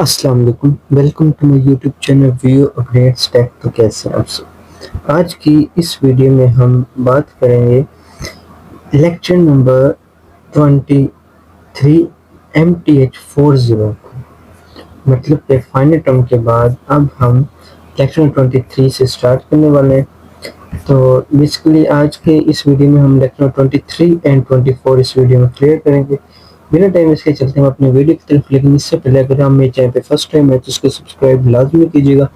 अस्सलाम वालेकुम, welcome to my YouTube channel view updates tech. तो कैसे हैं आप सब। आज की इस वीडियो में हम बात करेंगे लेक्चर नंबर 23 MTH40 मतलब के फाइनल टर्म के बाद अब हम लेक्चर 23 से स्टार्ट करने वाले हैं। तो बेसिकली आज के इस वीडियो में हम लेक्चर 23 एंड 24 इस वीडियो में क्लियर करेंगे। बिना टाइम इसके चलते हैं अपने वीडियो की तरफ, लेकिन इससे पहले अगर आप मेरे चैनल पे फर्स्ट टाइम है तो इसको सब्सक्राइब लाजमी कीजिएगा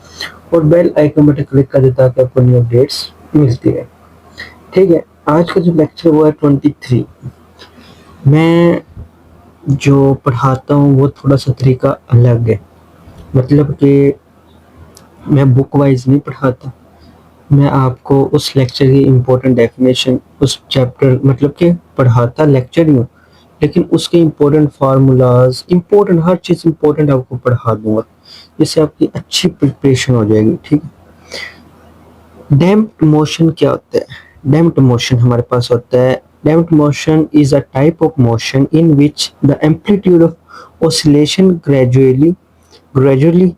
और बेल आइकन बटन क्लिक कर दें ताकि आपको न्यू अपडेट्स मिलती रहे। ठीक है, आज का जो लेक्चर हुआ है 23, मैं जो पढ़ाता हूँ वो थोड़ा सा तरीका अलग है। मतलब कि मैं बुक वाइज नहीं पढ़ाता, मैं आपको उस लेक्चर की इम्पोर्टेंट डेफिनेशन उस चैप्टर मतलब कि पढ़ाता लेक्चर ही हूँ, लेकिन उसके इम्पोर्टेंट फार्मूलाज इम्पोर्टेंट हर चीज़ इम्पोर्टेंट आपको पढ़ा दूंगा, जिससे आपकी अच्छी प्रिपरेशन हो जाएगी। ठीक है। डैम्प्ड मोशन क्या होता है? डैम्प्ड मोशन हमारे पास होता है, damped motion is a type of motion in which the amplitude of oscillation gradually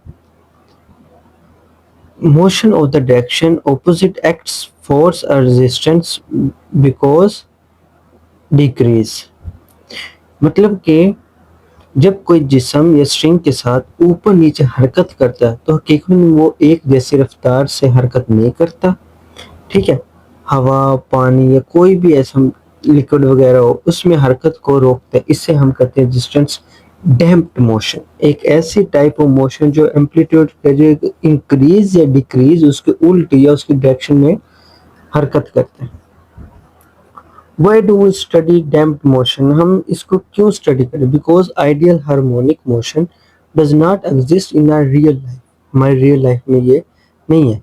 motion of the direction opposite acts force or resistance because decrease। मतलब कि जब कोई जिस्म या स्ट्रिंग के साथ ऊपर नीचे हरकत करता है तो हकीकत में वो एक जैसी रफ्तार से हरकत नहीं करता। ठीक है, हवा, पानी या कोई भी ऐसा लिक्विड वगैरह हो उसमें हरकत को रोकते हैं, इससे हम कहते हैं डिस्टेंस डैम्प्ड मोशन। एक ऐसी टाइप ऑफ मोशन जो एम्पलीट्यूड जो इंक्रीज या डिक्रीज उसके उल्ट या उसकी डायरेक्शन में हरकत करते हैं। Why do we study damped motion? हम इसको क्यों स्टडी करें? Because ideal harmonic motion does not exist in our real life। हमारी रियल लाइफ में ये नहीं है।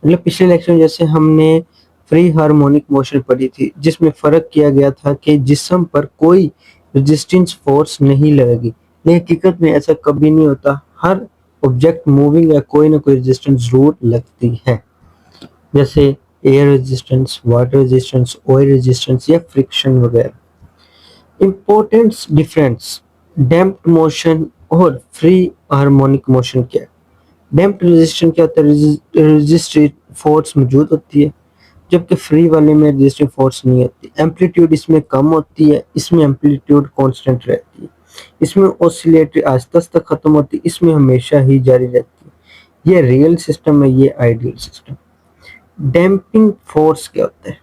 मतलब पिछले लेक्चर में जैसे हमने फ्री हार्मोनिक मोशन पढ़ी थी, जिसमें फर्क किया गया था कि जिस्म पर कोई रेजिस्टेंस फोर्स नहीं लगेगी, लेकिन हकीकत में ऐसा कभी नहीं होता। हर ऑब्जेक्ट मूविंग या कोई ना कोई रेजिस्टेंस जरूर लगती है, जैसे air resistance, water resistance, oil resistance या फ्रिक्शन वगैरह। इम्पोर्टेंस डिफरेंस डैम्प्ड मोशन और फ्री हार्मोनिक मोशन क्या है? डैम्प्ड रेजिस्टेंस क्या होता है? रेजिस्टिव फोर्स मौजूद होती है, जबकि फ्री वाले में रेजिस्टिव फोर्स नहीं होती। एम्पलीट्यूड इसमें कम होती है, इसमें एम्पलीट्यूड कांस्टेंट रहती है। इसमें ऑसिलेटरी आहिस्ता आहिस्ता खत्म होती है, इसमें हमेशा ही जारी रहती है। ये रियल सिस्टम है, ये आइडियल सिस्टम। डैम्पिंग फोर्स क्या होता है?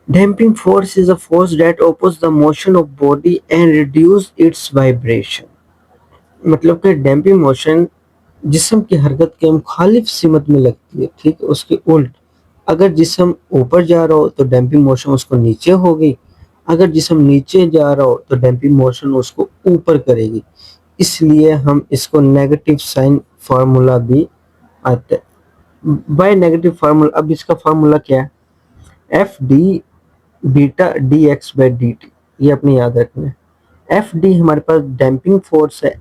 Damping force is a force that opposes the motion of body and reduce its vibration। मतलब कि डैम्पिंग मोशन जिस्म की हरकत के मुखालिफ सिमत में लगती है। ठीक है, उसके उल्ट अगर जिस्म ऊपर जा रहा हो तो डैम्पिंग मोशन उसको नीचे होगी, अगर जिस्म नीचे जा रहा हो तो डैम्पिंग मोशन उसको ऊपर करेगी। इसलिए हम इसको नेगेटिव साइन फार्मूला भी आता है। बाय नेगेटिव फार्मूला, अब इसका फार्मूला क्या है? F D beta D X by D T, ये अपने याद रखना है। एफ डी हमारे पास डैम्पिंग फोर्स है,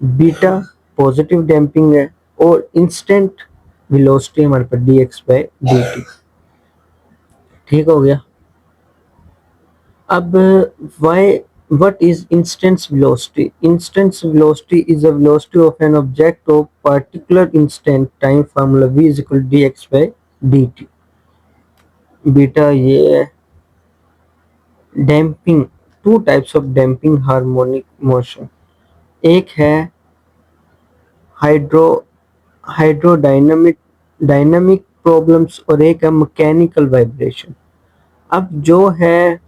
बीटा पॉजिटिव डैम्पिंग है और इंस्टेंट वेलोसिटी हमारे पास D X by D T. ठीक हो गया। अब why what is instant velocity? Instant velocity is the velocity of an object of particular instant time। formula v is equal to dx by dt। Beta ये है। Damping, two types of damping harmonic motion, एक है hydro hydrodynamic dynamic problems और एक है mechanical vibration. अब जो है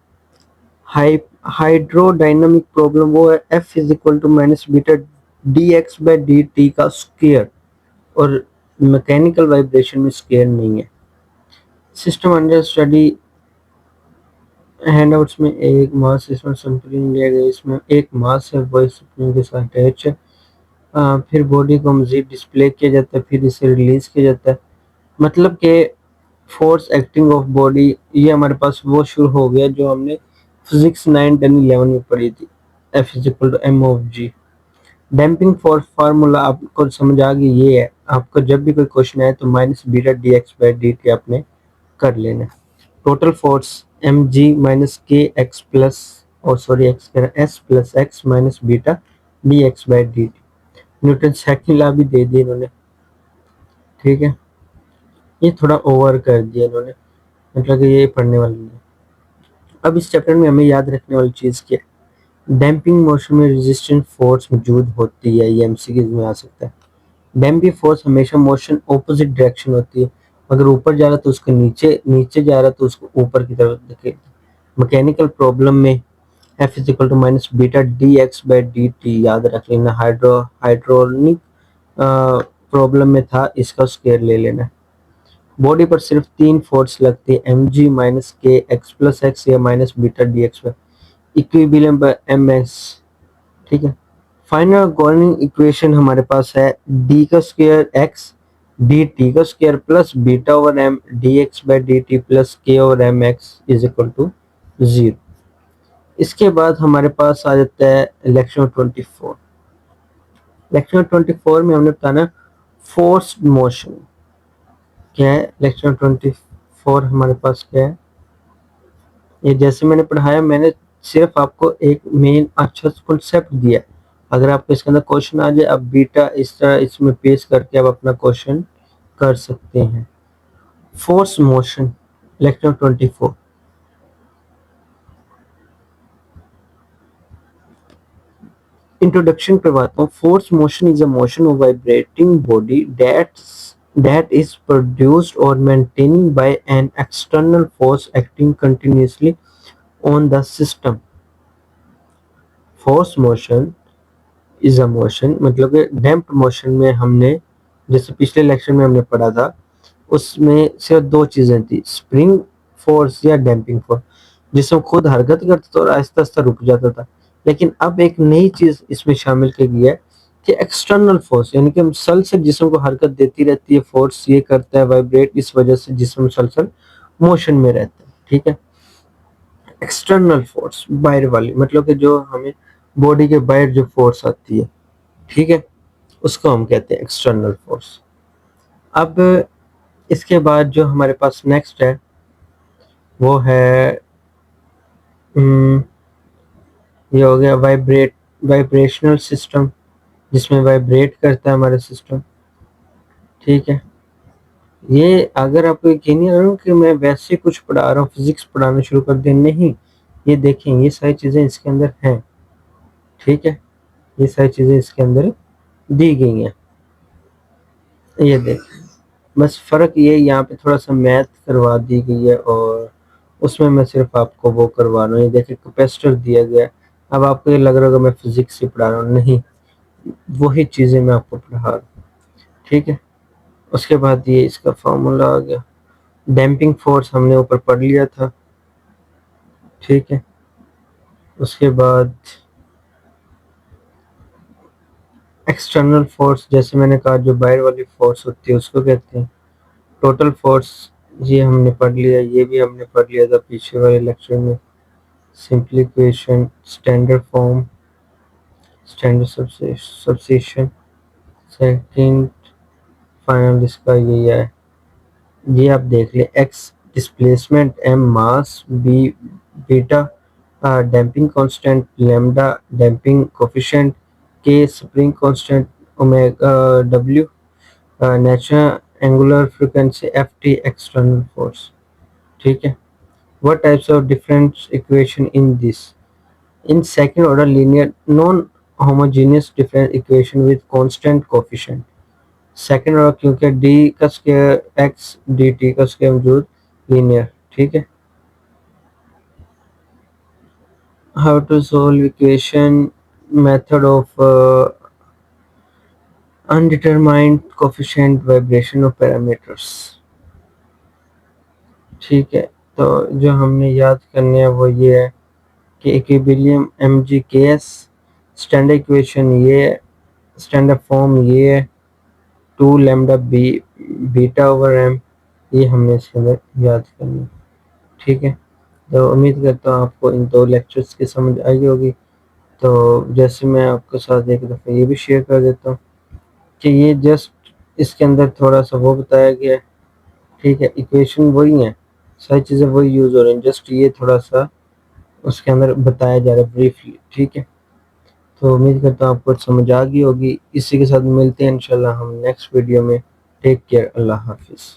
हाइड्रोडायनामिक प्रॉब्लम वो है F is equal to minus beta D X by D T का स्क्वायर, और मैकेनिकल वाइब्रेशन में स्क्वायर नहीं है। सिस्टम अंडर स्टडी हैंडआउट्स में एक मास इसमें संतुलन लिया गया, इसमें एक मास है वो स्प्रिंग के साथ अटैच है। फिर बॉडी को मजीद डिस्प्ले किया जाता है, फिर इसे रिलीज किया जाता है। मतलब कि फोर्स एक्टिंग ऑफ बॉडी, ये हमारे पास वो शुरू हो गया जो हमने फिजिक्स 9, 10, 11 में पढ़ी थी। F is equal to M of G. Damping force formula आपको समझ आ गई, ये है। आपको जब भी कोई क्वेश्चन आए तो minus beta D X by D T आपने कर लेना। Total force mg minus K X plus, और sorry x S plus x minus beta D X by D T. Newton second law भी दे दिया इन्होंने, ठीक है। ये थोड़ा ओवर कर दिया इन्होंने, मतलब कि ये पढ़ने वाली नहीं। अब इस चैप्टर में हमें याद रखने वाली चीज़ क्या है, डैम्पिंग मोशन में रेजिस्टेंट फोर्स मौजूद होती है, ये एमसीक्यूज में आ सकता है। डैम्पिंग फोर्स हमेशा मोशन ऑपोजिट डायरेक्शन होती है, अगर ऊपर जा रहा है तो उसको नीचे, नीचे जा रहा है तो उसको ऊपर की तरफ देखे। मैकेनिकल प्रॉब्लम में F is equal to minus beta D X by D T याद रख लेना। हाइड्रोनिक प्रॉब्लम में था, इसका स्क्वायर ले लेना। बॉडी पर सिर्फ 3 फोर्स लगती है, M G minus K X plus X या minus beta D X by equilibrium by M S, ठीक है। फाइनल कोऑर्डिनेट इक्वेशन हमारे पास है डी का स्क्वायर एक्स डी टी का square plus beta over M D X by D T plus K over M X is equal to 0। इसके बाद हमारे पास आ जाता है लेक्चर 24। लेक्चर 24 में हमने बताना फोर्स्ड मोशन क्या है। लेक्चर 24 हमारे पास क्या है, ये जैसे मैंने पढ़ाया, मैंने सिर्फ आपको एक मेन अच्छा कॉन्सेप्ट दिया। अगर आपको इसके अंदर क्वेश्चन आ जाए, आप बीटा इस तरह इसमें पेश करके आप अपना क्वेश्चन कर सकते हैं। Force motion lecture 24। इंट्रोडक्शन करवाता हूँ। Force motion is a motion of vibrating body that is produced or maintained by an external force acting continuously on the system. Force motion is a motion, मतलब कि damped motion में हमने जैसे पिछले lecture में हमने पढ़ा था, उसमें सिर्फ दो चीजें थी, स्प्रिंग फोर्स या डैम्पिंग फोर्स, जिसमें खुद हरकत करता था और आहिस्ता आहिस्ता रुक जाता था। लेकिन अब एक नई चीज इसमें शामिल की गई है कि एक्सटर्नल फोर्स, यानी कि मुसलसल जिस्म को हरकत देती रहती है फोर्स, ये करता है वाइब्रेट, इस वजह से जिस्म मुसलसल मोशन में रहता है, ठीक है। एक्सटर्नल फोर्स बाहर वाली, मतलब कि जो हमें बॉडी के बाहर जो फोर्स आती है, ठीक है, उसको हम कहते हैं एक्सटर्नल फोर्स। अब इसके बाद जो हमारे पास नेक्स्ट है वो है ये हो गया वाइब्रेशनल सिस्टम, जिसमें वाइब्रेट करता है हमारा सिस्टम, ठीक है। ये अगर आपको यकीन नहीं आ रहा कि मैं वैसे कुछ पढ़ा रहा हूँ, फिजिक्स पढ़ाना शुरू कर दें, नहीं, ये देखें, ये सारी चीज़ें इसके अंदर हैं, ठीक है। ये सारी चीज़ें इसके अंदर दी गई हैं, ये देखें। बस फ़र्क ये यहाँ पे थोड़ा सा मैथ करवा दी गई है और उसमें मैं सिर्फ आपको वो करवा रहा हूँ। ये देखिए कैपेसिटर दिया गया है। अब आपको ये लग रहा होगा मैं फिजिक्स ही पढ़ा रहा हूँ, नहीं, वही चीज़ें मैं आपको पढ़ा रहा हूँ, ठीक है। उसके बाद ये इसका फार्मूला आ गया। डैम्पिंग फोर्स हमने ऊपर पढ़ लिया था, ठीक है। उसके बाद एक्सटर्नल फोर्स, जैसे मैंने कहा जो बाहर वाली फोर्स होती है उसको कहते हैं टोटल फोर्स, ये हमने पढ़ लिया, ये भी हमने पढ़ लिया था पिछले वाले लेक्चर में। Simplification, standard form, standard substitution, second final इसका यही है। ये आप देख लें, X displacement, M mass, B beta damping constant, lambda damping coefficient, K spring constant, omega W natural angular frequency, F T external force, ठीक है। What types of difference equation in this? In second order linear non-homogeneous difference equation with constant coefficient. Second order क्योंकि D का square X D T का square मौजूद linear, ठीक है। How to solve equation, method of undetermined coefficient, vibration of parameters, ठीक है। तो जो हमने याद करने हैं वो ये है कि इक्विलिब्रियम एम जी के एस, स्टैंडर्ड इक्वेशन ये है, स्टैंडर्ड फॉर्म ये है, 2 lambda B beta over M, ये हमने इसके अंदर याद करनी है, ठीक है। तो उम्मीद करता हूँ आपको इन दो लेक्चर्स की समझ आई होगी। तो जैसे मैं आपके साथ एक दफ़ा ये भी शेयर कर देता हूँ कि ये जस्ट इसके अंदर थोड़ा सा वो बताया गया है, ठीक है। इक्वेशन वही है, सारी चीज़ें वही यूज़ हो रही हैं, जस्ट ये थोड़ा सा उसके अंदर बताया जा रहा है ब्रीफली, ठीक है। तो उम्मीद करता हूँ आपको समझ आ गई होगी। इसी के साथ मिलते हैं इंशाल्लाह हम नेक्स्ट वीडियो में। टेक केयर, अल्लाह हाफिज़।